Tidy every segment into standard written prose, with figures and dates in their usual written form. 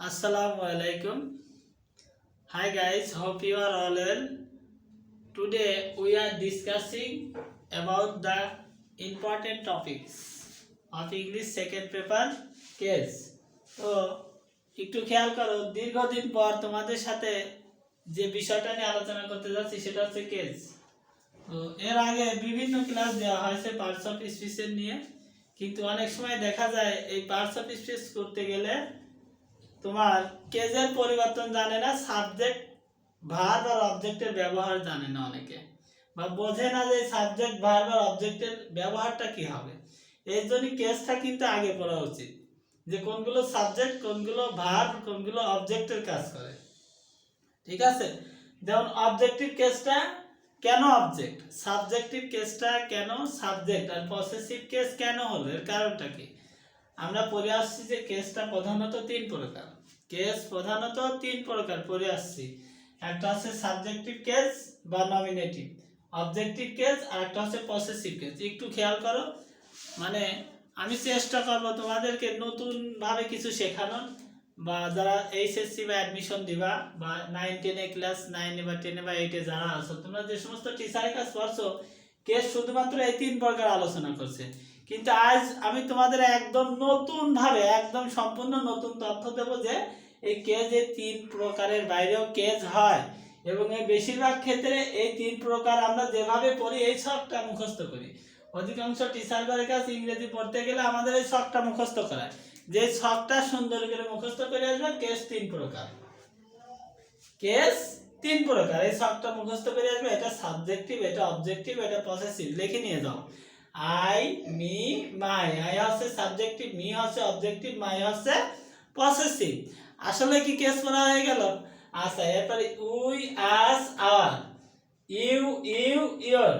Assalamu alaikum. Hi guys, hope you are all well. Today we are discussing about the important topics of English second paper case. তো একটু খেয়াল করো, দীর্ঘদিন পর তোমাদের সাথে যে বিষয়টা নিয়ে আলোচনা করতে যাচ্ছি সেটা হচ্ছে কেস। তো এর আগে বিভিন্ন ক্লাস দেওয়া হয়েছে পার্টস অফ স্পিচের নিয়ে, কিন্তু অনেক সময় দেখা যায় এই পার্টস অফ স্পিচ করতে গেলে তোমার কেজের পরিবর্তন জানে না, সাবজেক্ট ভার্ব আর অবজেক্টের ব্যবহার জানে না অনেকে, বা বোঝে না যে সাবজেক্ট ভার্ব আর অবজেক্টের ব্যবহারটা কি হবে। এর জন্য কেসটা কিন্তু আগে পড়া উচিত, যে কোনগুলো সাবজেক্ট, কোনগুলো ভার্ব, কোনগুলো অবজেক্টের কাজ করে। ঠিক আছে, যেমন অবজেক্টিভ কেসটা কেন অবজেক্ট, সাবজেক্টিভ কেসটা কেন সাবজেক্ট, আর পসেসিভ কেস কেন হলো, এর কারণটা কি। আমরা পড়ে আসছি যে কেসটা প্রধানত তিন প্রকার, কেস প্রধানত তিন প্রকার পড়ে আসছি। একটা হচ্ছে সাবজেক্টিভ কেস বা নমিনেটিভ, অবজেক্টিভ কেস, আর একটা হচ্ছে পসেসিভ কেস। একটু খেয়াল করো, মানে আমি চেষ্টা করবো তোমাদেরকে নতুন ভাবে কিছু শেখানোর, বা যারা এইচএসসি বা অ্যাডমিশন দিবা, বা 9-10 ক্লাস 9 বা 10 বা 8 যারা আছো, তোমরা যে সমস্ত টিচারের কাজ করছো, কেস শুধুমাত্র এই তিন প্রকার আলোচনা করছে, কিন্তু আজ আমি তোমাদের একদম নতুন ভাবে, একদম সম্পূর্ণ নতুন তথ্য দেব যে এই কেজ এই তিন প্রকারের বাইরেও কেজ হয়, এবং এই বেশিরভাগ ক্ষেত্রে এই তিন প্রকার আমরা যেভাবে পড়ি এই ছকটা মুখস্থ করি। অধিকাংশ টিচারদের কাছে ইংরেজি পড়তে গেলে আমাদের এই ছকটা মুখস্থ করায়, যে ছকটা সুন্দর করে মুখস্থ করে আসবে। কেস তিন প্রকার, কেস তিন প্রকার, এই ছকটা মুখস্থ করে আসবে। এটা সাবজেক্টিভ, এটা অবজেক্টিভ, এটা পসেসিভ। লিখে নিয়ে যাও। I, me, my. আই হচ্ছে সাবজেক্টিভ, মি হচ্ছে অবজেক্টিভ, মাই হচ্ছে পসেসিভ। আসলে কি কেস পড়া হয়ে গেল? আচ্ছা, এরপরে we, us, our, you, your,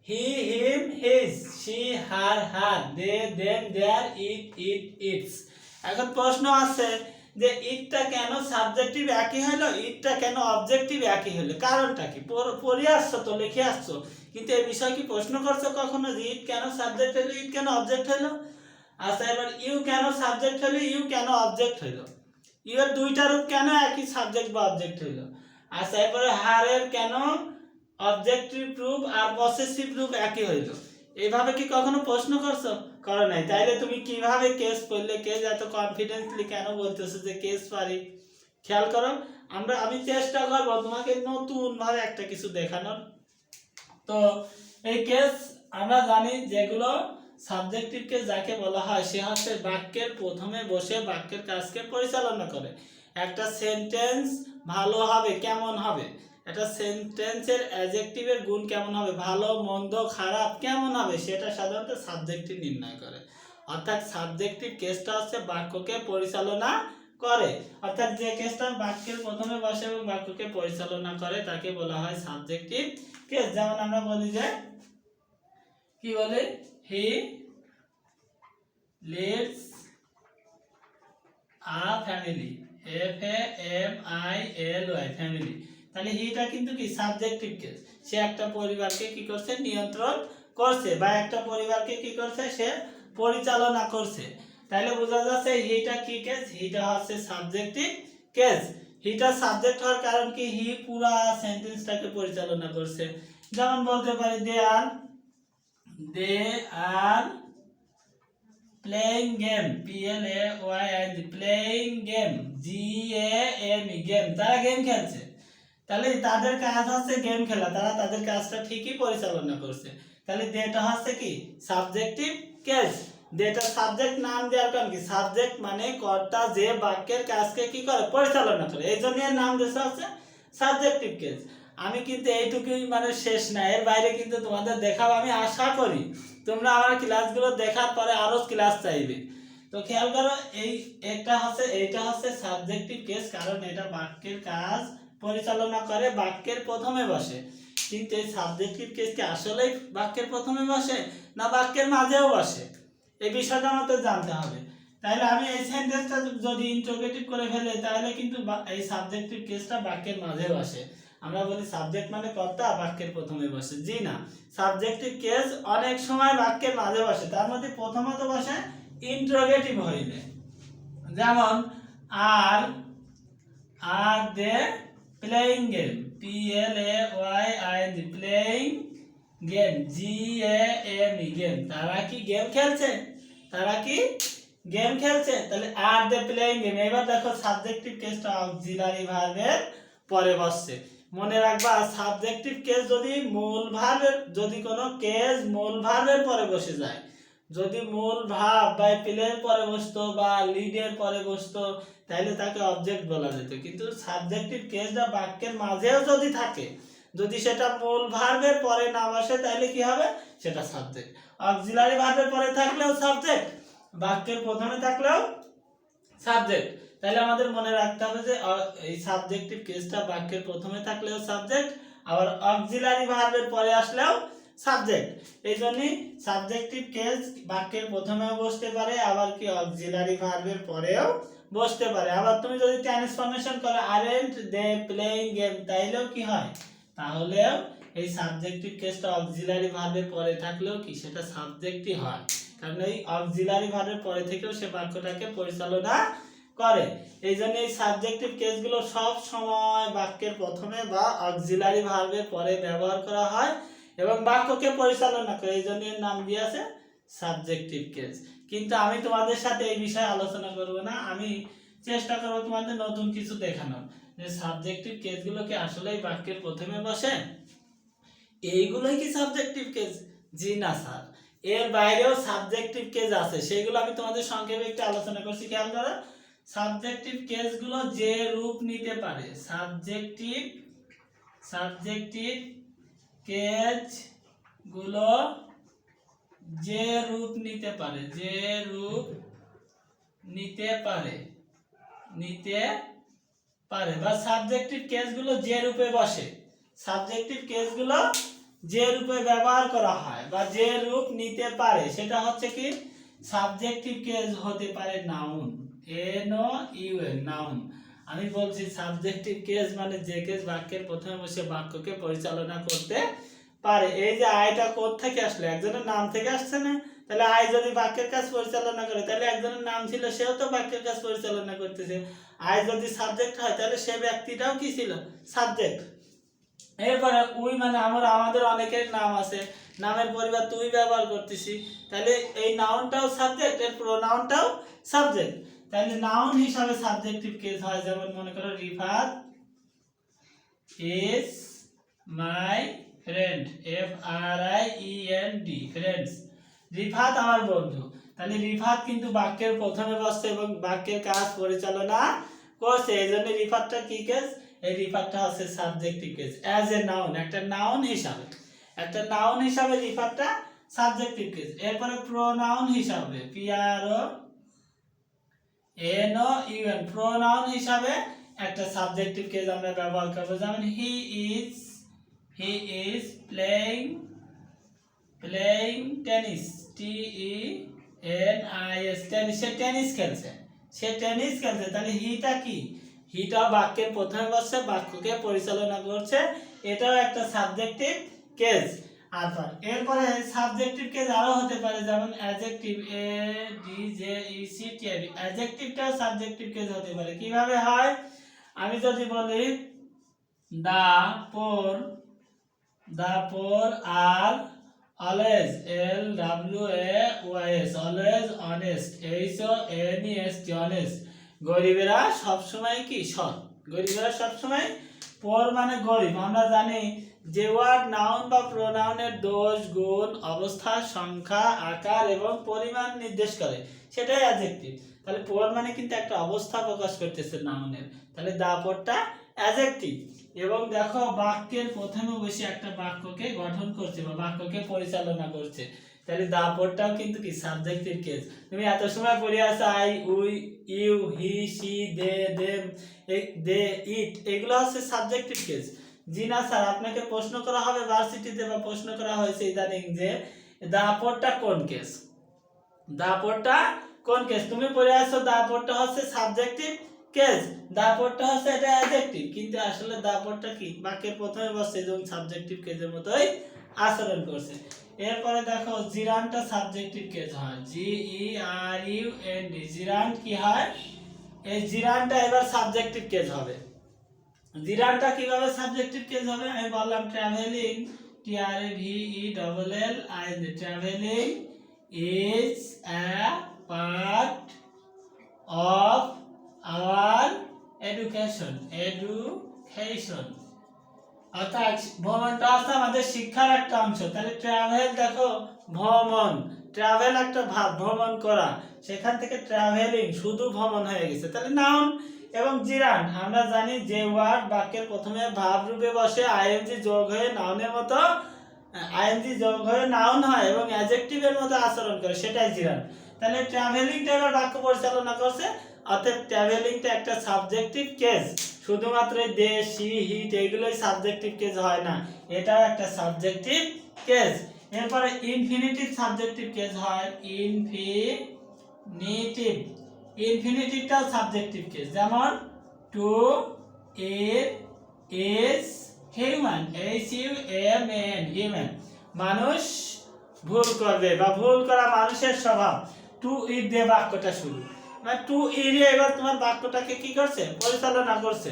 he, him, his, she, her, her, they, them, their, its. এখন প্রশ্ন আছে যে ইটটা কেন সাবজেক্টিভ একই হলো, ইটটা কেন অবজেক্টিভ একই হলো, কারণটা কি? পড়ে আসছো তো, লিখে আসছো, কিন্তু এই বিষয় কি প্রশ্ন করছো কখনো যে ইট কেন সাবজেক্ট হলো, ইট কেন অবজেক্ট হলো? আচ্ছা, এবার ইউ কেন সাবজেক্ট হলো, ইউ কেন অবজেক্ট হলো? ইউ এর দুইটা রূপ কেন একই সাবজেক্ট বা অবজেক্ট হলো? আচ্ছা, এরপরে হারের কেন অবজেক্টিভ রূপ আর পসেসিভ রূপ একই হইলো? এইভাবে কি কখনো প্রশ্ন করছো? করো নাই। তাইলে তুমি কিভাবে কেস পড়লে, কেস এত কনফিডেন্টলি কেন বলতেছো যে কেস পারি? খেয়াল করো, আমি চেষ্টা করবো তোমাকে নতুন ভাবে একটা কিছু দেখানোর। তো এই কেস আমরা জানি, যেগুলো সাবজেক্টিভ কেস যাকে বলা হয়, সে হচ্ছে বাক্যের প্রথমে বসে বাক্যের কাজকে পরিচালনা করে। একটা সেন্টেন্স ভালো হবে কেমন হবে, একটা সেন্টেন্সের অ্যাডজেক্টিভের গুণ কেমন হবে, ভালো মন্দ খারাপ কেমন হবে, সেটা সাধারণত সাবজেক্টিভ নির্ণয় করে। অর্থাৎ সাবজেক্টিভ কেসটা হচ্ছে বাক্যকে পরিচালনা করে, অর্থাৎ যে কেসটা বাক্যের প্রথমে বসে এবং বাক্যকে পরিচালনা করে তাকে বলা হয় সাবজেক্টিভ কেস। যেমন আমরা বলি যে, কি বলে, he leads a family, FAMILY, family. তাহলে হিটা কিন্তু কি সাবজেক্টিভ কেস, সে একটা পরিবারকে কি করছে, নিয়ন্ত্রণ করছে, বা একটা পরিবারকে কি করছে, সে পরিচালনা করছে। তাহলে বোঝা যাচ্ছে হিটা কি কেস, হিটা হচ্ছে সাবজেক্টিভ কেস। হিটা সাবজেক্ট হওয়ার কারণ কি, হি পুরো সেন্টেন্সটাকে পরিচালনা করছে। যেমন বলতে পারি they are playing game, PLAYING, playing game, GAME, game, তারা গেম খেলছে। তাহলে তাদের কাজ হচ্ছে গেম খেলা, তারা তাদের কাজটা ঠিকই পরিচালনা করছে। তাহলে দেটা হচ্ছে কি সাবজেক্টিভ কেস। দেটা সাবজেক্ট নাম দেওয়ার কারণ কি, সাবজেক্ট মানে কর্তা, যে বাক্যের কাজকে কি করে, পরিচালনা করে, এই জন্য এর নাম দিয়েছে হচ্ছে সাবজেক্টিভ কেস। আমি কিন্তু এইটুকুই মানে শেষ না, এর বাইরে কিন্তু তোমাদের দেখাবো। আমি আশা করি তোমরা আমার ক্লাসগুলো দেখার পরে আরো ক্লাস চাইবে। তো খেয়াল করো, এইটা হচ্ছে সাবজেক্টিভ কেস, কারণ এটা বাক্যের কাজ পরিচালনা করে, বাক্যের প্রথমে বসে। কিন্তু এই সাবজেক্টিভ কেস কি আসলেই বাক্যের প্রথমে বসে না বাক্যের মাঝেও বসে, এই বিষয়টা আমাদের জানতে হবে। তাহলে আমি এই সেন্টেন্সটা যদি ইন্টারোগেটিভ করে ফেলে, তাহলে কিন্তু এই সাবজেক্টিভ কেসটা বাক্যের মাঝে বসে। আমরা বলি সাবজেক্ট মানে কর্তা, বাক্যের প্রথমে বসে। জি না, সাবজেক্টিভ কেস অনেক সময় বাক্যের মাঝে বসে, তার মধ্যে প্রথমত বসে ইন্টারোগেটিভ হইলে। যেমন আর are they playing game, PLAYING, playing game, GAME, game. তারা কি গেম খেলছে? তারা কি গেম খেলছে? তাহলে আর দে প্লেইং গেম। এবার দেখো সাবজেক্টিভ কেসটা অক্সিলারি ভার্বের পরে বসছে। মনে রাখবা সাবজেক্টিভ কেস যদি মূল ভার্বের, যদি কোনো কেস মূল ভার্বের পরে বসে যায়, যদি মূল ভার্ব বা প্লের পরে বসতো বা লিডের পরে বসতো তাহলে তাকে অবজেক্ট বলা যেত। কিন্তু সাবজেক্টিভ কেসটা বাক্যের মাঝেও যদি থাকে, যদি সেটা মূল ভার্বের পরে না বসে তাহলে কি হবে? সেটা সাবজেক্ট। অক্সিলারি ভার্বের পরে থাকলেও সাবজেক্ট, বাক্যের প্রথমে থাকলেও সাবজেক্ট। তাহলে আমাদের মনে রাখতে হবে যে এই সাবজেক্টিভ কেসটা বাক্যের প্রথমে থাকলেও সাবজেক্ট, আবার অক্সিলারি ভার্বের পরে আসলেও সাবজেক্ট। এই জন্যই সাবজেক্টিভ কেস বাক্যের প্রথমেও বসতে পারে, আবার কি অক্সিলারি ভার্বের পরেও বসতে পারে। আবার তুমি যদি ট্রান্সফরমেশন করো আরেন্ট দে প্লেইং গেম, তাইলেও কি হয়? তাহলেও এই সাবজেক্টিভ কেসটা অক্সিলারি ভার্বের পরে থাকলেও কি সেটা সাবজেক্টই হয়, কারণ এই অক্সিলারি ভার্বের পরে থেকেও সে বাক্যটাকে পরিচালনা করে। এই জন্য এই সাবজেক্টিভ কেসগুলো সব সময় বাক্যের প্রথমে বা অক্সিলারি ভার্বের পরে ব্যবহার করা হয় এবং বাক্যকে পরিচালনা করে। এই জন্য এর নাম দিয়েছে সাবজেক্টিভ কেস। কিন্তু আমি তোমাদের সাথে এই বিষয়ে আলোচনা করব না, আমি চেষ্টা করব তোমাদের নতুন কিছু দেখানোর, যে সাবজেক্টিভ কেসগুলো কি আসলেই বাক্যের প্রথমে বসে। এইগুলোই কি সাবজেক্টিভ কেস? জি না স্যার, এর বাইরেও সাবজেক্টিভ কেস আছে, সেগুলো আমি তোমাদের সংক্ষেপে একটু আলোচনা করছি। খেয়াল করো, সাবজেক্টিভ কেসগুলো যে রূপ নিতে পারে, সাবজেক্টিভ কেসগুলো যে রূপ নিতে পারে, যে রূপ নিতে পারে বা সাবজেক্টিভ কেসগুলো যে রূপে বসে, সাবজেক্টিভ কেসগুলো যে রূপে ব্যবহার করা হয় বা যে রূপ নিতে পারে সেটা হচ্ছে কি সাবজেক্টিভ কেস হতে পারে নাউন, NOUN, নাউন। আমি বলছি সাবজেক্টিভ কেস মানে যে কেস বাক্যের প্রথমে বসে বাক্যকে পরিচালনা করতে পারে। এই যে আইটা কোথা থেকে আসলো? একজনের নাম থেকে আসছে না? তাহলে আই যদি বাক্যের কাজ পরিচালনা করে তাহলে একজনের নাম ছিল, সেও তো বাক্যের কাজ পরিচালনা করতেছে। আই যদি সাবজেক্ট হয় তাহলে সে ব্যক্তিটাও কি ছিল? সাবজেক্ট। এরপরে উই মানে আমাদের অনেকের নাম আছে, নামের পরিবার তুই ব্যবহার করতেছি, তাহলে এই নাউনটাও সাবজেক্ট, এর প্রোনাউনটাও সাবজেক্ট। তাহলে নাউন হিসাবে সাবজেক্টিভ কেস হয়, যেমন মনে করো Rifat is my friend, FRIEND, friends. Rifat আমার বন্ধু, তাহলে রিফাত কিন্তু বাক্যের প্রথমে বসছে এবং বাক্যের কাজ পরিচালনা করছে। এই জন্য রিফাতটা কি কেস? এই রিফাতটা হচ্ছে subjective case. As a noun, একটা নাউন হিসাবে রিফাতটা সাবজেক্টিভ কেস। এরপরে প্রোনাউন হিসাবে, PRONOUN, প্রোনাউন হিসাবে একটা সাবজেক্টিভ কেস আমরা ব্যবহার করব। যেমন he is playing tennis, TENIS, tennis. Say tennis খেলছে। তাহলে হিটা কি? হিটা বাক্যের প্রথমে বসছে, বাক্যকে পরিচালনা করছে, এটাও একটা সাবজেক্টিভ কেস। এরপরে সাবজেক্টিভ কেস আরো হতে পারে, যেমন অ্যাডজেক্টিভ, ADJECTIV, অ্যাডজেক্টিভটাও সাবজেক্টিভ কেস হতে পারে। কিভাবে হয়? আমি যদি বলি the poor are always, LWAYS, always honest, HONEST, honest. গরিবেরা সবসময় কি? সৎ। গরিবেরা সবসময়, পোর মানে গরিব। আমরা জানি যে ওয়ার্ড নাউন বা প্রোনাউনের দোষ, গুণ, অবস্থা, সংখ্যা, আকার এবং পরিমাণ নির্দেশ করে, সেটাই অ্যাডজেক্টিভ। তাহলে পোর মানে কিন্তু একটা অবস্থা প্রকাশ করতেছে নাউনের, তাহলে দা পোরটা অ্যাডজেক্টিভ। এবং দেখো বাক্যের প্রথমে বসে একটা বাক্যকে গঠন করছে বা বাক্যকে পরিচালনা করছে, তাহলে দা পোরটাও কিন্তু কি সাবজেক্টিভ কেস। তুমি এত সময় পড়ে আসো I, we, you, he, she, they, them, it, এগুলো হচ্ছে সাবজেক্টিভ কেস। জি না স্যার, আপনাকে প্রশ্ন করা হবে ভার্সিটিতে বা প্রশ্ন করা হয়েছে ইদানিং যে দা পোরটা কোন কেস, তুমি পড়ে আসো দা পোরটা হচ্ছে সাবজেক্টিভ কেস, দা পোরটা হচ্ছে এটা অ্যাডজেক্টিভ। কিন্তু আসলে দা পোরটা কি বাক্যের প্রথমে বসছে এবং সাবজেক্টিভ কেসের মতোই আচরণ করছে। এরপরে দেখো জিরান্ডটা সাবজেক্টিভ কেস হয়, GERUND, জিরান্ড কি হয়? এই জিরান্ডটা এবার সাবজেক্টিভ কেস হবে। জিরানটা কিভাবে সাবজেক্টিভ কেস হবে? আমি বললাম travelling, TRAVELLING, travelling is a part of our education. অর্থাৎ ভ্রমণটা হচ্ছে আমাদের শিক্ষার একটা অংশ। তাহলে ট্রাভেল, দেখো ভ্রমণ, ট্রাভেল একটা ভাব, ভ্রমণ করা, সেখান থেকে ট্রাভেলিং শুধু ভ্রমণ হয়ে গেছে। তাহলে নাউন। এবং জিরান, আমরা জানি যে ওয়ার্ড বাক্যের প্রথমে ভাব রূপে বসে আইএনজি যোগ হয়ে নাউনের মতো, আইএনজি যোগ হয়ে নাউন হয় এবং অ্যাডজেক্টিভের মতো আচরণ করে, সেটাই জিরান। তাহলে ট্রাভেলিংটা এবার বাক্য পরিচালনা করছে, অর্থাৎ ট্রাভেলিংটা একটা সাবজেক্টিভ কেস। শুধুমাত্র দে, সি, হিট এগুলোই সাবজেক্টিভ কেস হয় না, এটাও একটা সাবজেক্টিভ কেস। এরপরে ইনফিনিটিভ সাবজেক্টিভ কেস হয়, ইনফিনিটিভটাও সাবজেক্টিভ কেস। যেমন টু ইজ হিউম্যান, হিউম্যান, মানুষ ভুল করবে বা ভুল করা মানুষের স্বভাব। টু ইট দিয়ে বাক্যটা শুরু, মানে টু ইট এবার তোমার বাক্যটাকে কি করছে? পরিচালনা করছে।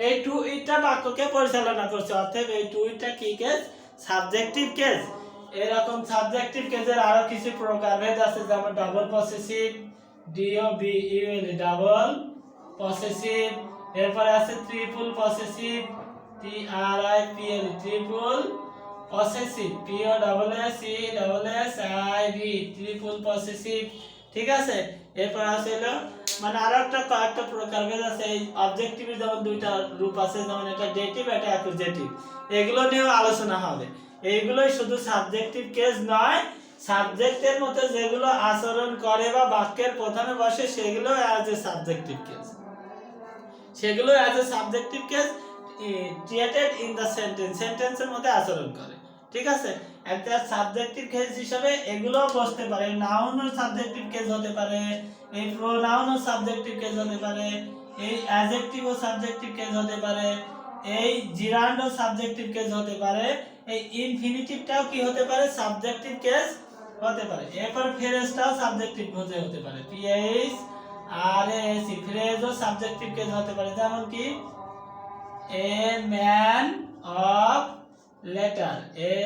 এই টু ইটটা বাক্যকে পরিচালনা করছে, অর্থাৎ এই টু ইটটা কি কেস? Subjective case. এরকম সাবজেক্টিভ কেসের আরো কিছু প্রকারভেদ আছে, যেমন double possessive, DOBUL, double possessive. এরপরে আছে triple possessive, TRIPL, triple possessive, POSSESSIV, triple possessive. ঠিক আছে। এরপর আছে হলো মানে আরো একটা কয়েকটা প্রকারভেদ আছে। এই অবজেক্টিভের যেমন দুইটা রূপ আছে, যেমন এটা ডেটিভ, এটা অ্যাকুজেটিভ, এগুলো নিয়েও আলোচনা হবে। এইগুলোই শুধু সাবজেক্টিভ কেস নয়, সাবজেক্টের মধ্যে যেগুলো আচরণ করে বা বাক্যের প্রথমে বসে সেগুলো অ্যাজ এ সাবজেক্টিভ কেস, সেগুলো as a subjective case created in the সেন্টেন্সের মধ্যে আচরণ করে। ঠিক আছে। একটা সাবজেক্টিভ কেস হিসেবে এগুলো বসতে পারে। নাউনও সাবজেক্টিভ কেস হতে পারে, এই প্রোনাউনও সাবজেক্টিভ কেস হতে পারে, এই অ্যাডজেক্টিভও সাবজেক্টিভ কেস হতে পারে, এই জিরান্ডও সাবজেক্টিভ কেস হতে পারে, এই ইনফিনিটিভটাও কি হতে পারে? সাবজেক্টিভ কেস হতে পারে। এরপর ফ্রেজটাও সাবজেক্টিভ হতে পারে, PHRASE, ফ্রেজও সাবজেক্টিভ কেস হতে পারে। যেমন কি a man of letter,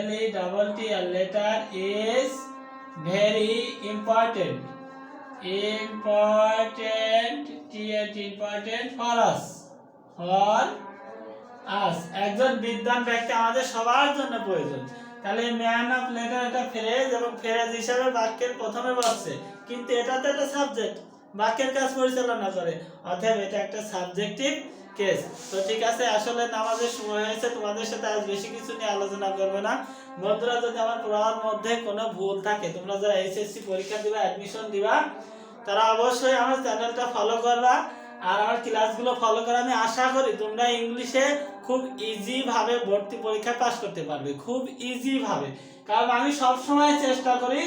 LETTER, letter is very important, important for us, একজন বিদ্বান ব্যক্তি আমাদের সবার জন্য প্রয়োজন। তাহলে ম্যান অফ লেটার এটা ফ্রেজ এবং ফ্রেজ হিসাবে বাক্যের প্রথমে বসছে, কিন্তু এটা তো একটা সাবজেক্ট, বাক্যের কাজ পরিচালনা করে, অতএব এটা একটা সাবজেক্টিভ কেস। তো ঠিক আছে, আসলে নামাজের সময় হয়েছে, তোমাদের সাথে আজ বেশি কিছু নিয়ে আলোচনা করবে না। বন্ধুরা, যদি আমার পড়ার মধ্যে কোনো ভুল থাকে, তোমরা যারা SSC পরীক্ষা দিবা, অ্যাডমিশন দিবা, তারা অবশ্যই আমার চ্যানেলটা ফলো করবা আর আমার ক্লাসগুলো ফলো করা। আমি আশা করি তোমরা ইংলিশে খুব ইজি ভাবে ভর্তি পরীক্ষা পাস করতে পারবে, খুব ইজি ভাবে। কারণ আমি সব সময় চেষ্টা করি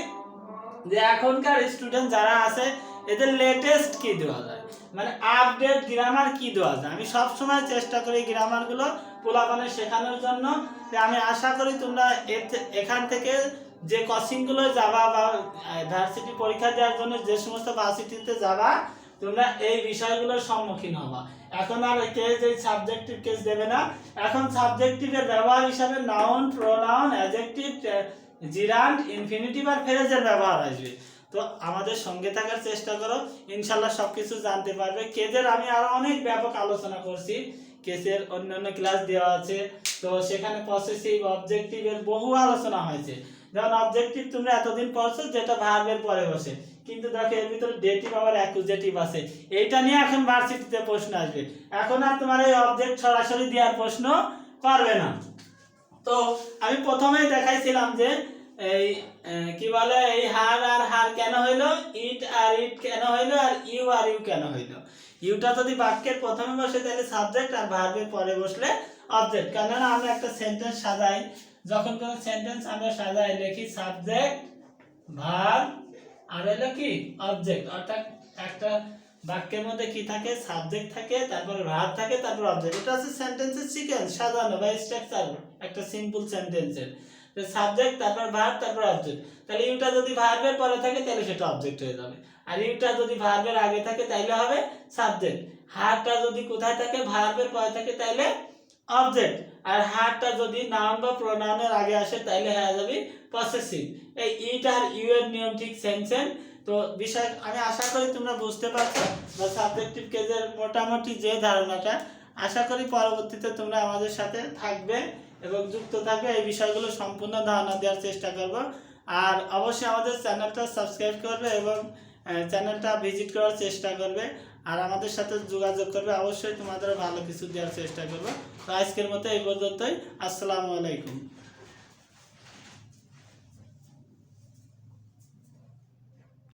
যে এখনকার স্টুডেন্ট যারা আছে এদের লেটেস্ট কি দেওয়া যায়, মানে আপডেট গ্রামার কি দেওয়া যায়, আমি সব সময় চেষ্টা করি গ্রামারগুলো পোলাপানে শেখানোর জন্য। আমি আশা করি তোমরা এখান থেকে যে কোচিংগুলো যাবা বা ভার্সিটি পরীক্ষা দেওয়ার জন্য যে সমস্ত ভার্সিটিতে যাবা, তোমরা এই বিষয়গুলোর সম্মুখীন হবা। এখন আর কেস এই সাবজেক্টিভ কেস দেবে না, এখন সাবজেক্টিভের ব্যবহার হিসাবে noun, pronoun, adjective, gerund, infinitive আর ফ্রেজের ব্যবহার আসবে। তো আমাদের সঙ্গে থাকার চেষ্টা করো, ইনশাল্লাহ সবকিছু জানতে পারবে। কেসের আমি আরো অনেক ব্যাপক আলোচনা করছি, কেসের অন্যান্য ক্লাস দেওয়া আছে, তো সেখানে পসেসিভ, অবজেক্টিভের বহু আলোচনা হয়েছে। যেমন অবজেক্টিভ তোমরা এতদিন পড়ছো যেটা ভার্বের পরে বসে, কিন্তু দেখো এর ভিতরে ডেটিভ আবার অ্যাকুজেটিভ আছে, এইটা নিয়ে এখন ভার্সিটিতে প্রশ্ন আসবে। এখন আর তোমার এই অবজেক্ট সরাসরি দেওয়ার প্রশ্ন করবে না। তো আমি প্রথমেই দেখাইছিলাম যে এই কি বলে, এই হার আর হার কেন হইলো, ইট আর ইট কেন হইলো, আর ইউ আর ইউ কেন হইলো। ইউটা যদি বাক্যের প্রথমে বসে তাহলে সাবজেক্ট, আর ভার্বের পরে বসলে অবজেক্ট। কেননা আমরা একটা সেন্টেন্স সাজাই, যখন কোন সেন্টেন্স আমরা সাজাই লিখি সাবজেক্ট, ভার্ব আর হলো কি অবজেক্ট। অর্থাৎ একটা বাক্যের মধ্যে কি থাকে? সাবজেক্ট থাকে, তারপর ভার্ব থাকে, তারপর অবজেক্ট। এটা হচ্ছে সেন্টেন্সের সিকোয়েন্স সাজানো বা স্ট্রাকচার একটা সিম্পল সেন্টেন্সের। সাবজেক্ট তারপর ভার্ব তারপর অবজেক্ট। তাহলে ইউটা যদি ভার্বের পরে থাকে তাহলে সেটা অবজেক্ট হয়ে যাবে, আর ইউটা যদি ভার্বের আগে থাকে তাহলে হবে সাবজেক্ট। হারটা যদি কোথায় থাকে, ভার্বের পরে থাকে, তাহলে অবজেক্ট। আর হারটা যদি নাউন বা প্রোনাউনের আগে আসে তাহলে হয়ে যাবে পসেসিভ। এই ইট আর ইউ এর নিয়ম ঠিক সেম সেম। তো বিষয় আমি আশা করি তোমরা বুঝতে পারছো, বা সাবজেক্টিভ কেজের মোটামুটি যে ধারণাটা, আশা করি পরবর্তীতে তোমরা আমাদের সাথে থাকবে এবং যুক্ত থাকবে, এই বিষয়গুলো সম্পূর্ণ ধারণা দেওয়ার চেষ্টা করব। আর অবশ্যই আমাদের চ্যানেলটা সাবস্ক্রাইব করবে এবং চ্যানেলটা ভিজিট করার চেষ্টা করবে, আর আমাদের সাথে যোগাযোগ করবে। অবশ্যই তোমাদের ভালো কিছু দেওয়ার চেষ্টা করবো। তো আজকের মতো এই পর্যন্তই। আসসালামু আলাইকুম।